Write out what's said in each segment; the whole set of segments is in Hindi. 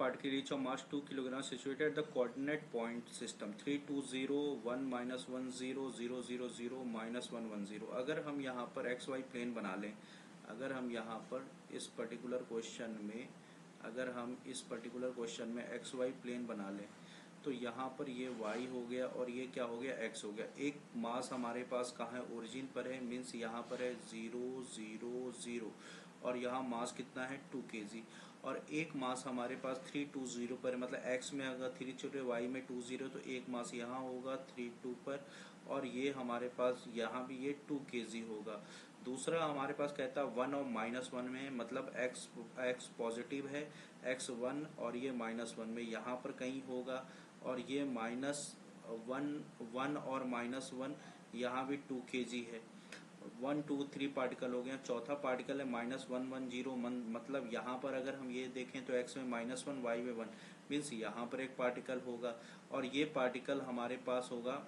particle each of mass 2 kg situated at the coordinate point system 3 2 0 1 minus 1 0 0 0 0 minus 1 1 0। अगर हम यहाँ पर एक्स वाई प्लेन बना लें, अगर हम यहाँ पर इस पर्टिकुलर क्वेश्चन में एक्स वाई प्लेन बना लें तो यहाँ पर ये y हो गया और ये क्या हो गया x हो गया। एक मास हमारे पास कहाँ है, ओरिजिन पर है, मीन्स यहाँ पर है 0 0 0 और यहाँ मास कितना है 2 kg। और एक मास हमारे पास 320 पर है, मतलब x में अगर 3 छोटे y में 20 तो एक मास यहाँ होगा 32 पर और ये हमारे पास यहाँ भी ये 2 kg होगा। दूसरा हमारे पास कहता है 1 और -1 में, मतलब x पॉजिटिव है, x 1 और ये -1 में यहाँ पर कहीं होगा और ये -1 और -1 यहाँ भी 2 kg है। 1 2 3 पार्टिकल हो गया। चौथा पार्टिकल है -1 1 0, मतलब यहाँ पर अगर हम ये देखें तो x में -1 y में 1, मीन्स यहाँ पर एक पार्टिकल होगा और ये पार्टिकल हमारे पास होगा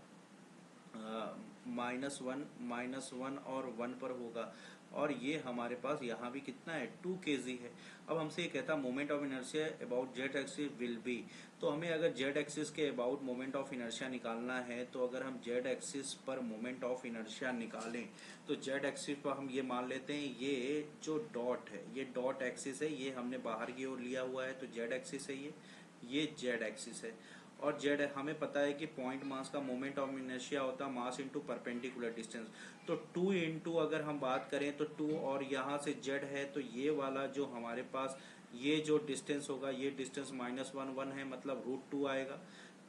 -1 और 1 पर होगा और ये हमारे पास यहाँ भी कितना है 2 kg है। अब हमसे ये कहता है moment of inertia about Z axis will be, तो हमें अगर जेड एक्सिस के अबाउट मोमेंट ऑफ इनर्शिया निकालना है तो अगर हम जेड एक्सिस पर मोमेंट ऑफ इनर्शिया निकालें तो जेड एक्सिस पर हम ये मान लेते हैं ये जो डॉट है ये डॉट एक्सिस है, ये हमने बाहर की ओर लिया हुआ है तो जेड एक्सिस है, ये जेड एक्सिस है। और जेड हमें पता है कि पॉइंट मास का मोमेंट ऑफ इनर्शिया होता है मास इंटू परपेंडिकुलर डिस्टेंस, तो 2 इंटू अगर हम बात करें तो 2 और यहाँ से जेड है तो ये वाला जो हमारे पास ये जो डिस्टेंस होगा ये डिस्टेंस -1 1 है, मतलब √2 आएगा।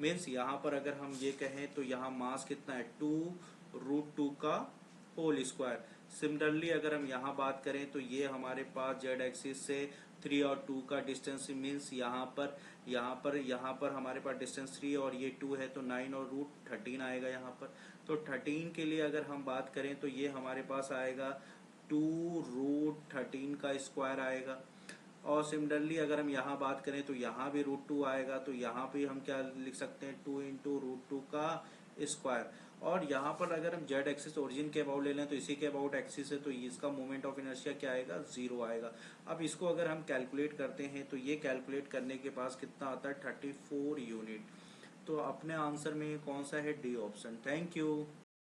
मीन्स यहाँ पर अगर हम ये कहें तो यहाँ मास कितना है 2 √2 का होल स्क्वायर। सिमिलरली अगर हम यहाँ बात करें तो ये हमारे पास जेड एक्सिस से 3 और 2 का डिस्टेंस, मीन्स यहाँ पर हमारे पास डिस्टेंस 3 और ये 2 है तो 9 और √13 आएगा यहाँ पर। तो 13 के लिए अगर हम बात करें तो ये हमारे पास आएगा 2 √13 का स्क्वायर आएगा। और सिमिलरली अगर हम यहाँ बात करें तो यहाँ भी √2 आएगा, तो यहाँ पे हम क्या लिख सकते हैं 2 इंटू √2 का स्क्वायर। और यहाँ पर अगर हम जेड एक्सिस ओरिजिन के अबाउट ले लें तो इसी के अबाउट एक्सिस है तो इसका मोमेंट ऑफ इनर्शिया क्या आएगा 0 आएगा। अब इसको अगर हम कैलकुलेट करते हैं तो ये कैलकुलेट करने के पास कितना आता है 34 यूनिट। तो अपने आंसर में कौन सा है, डी ऑप्शन। Thank you.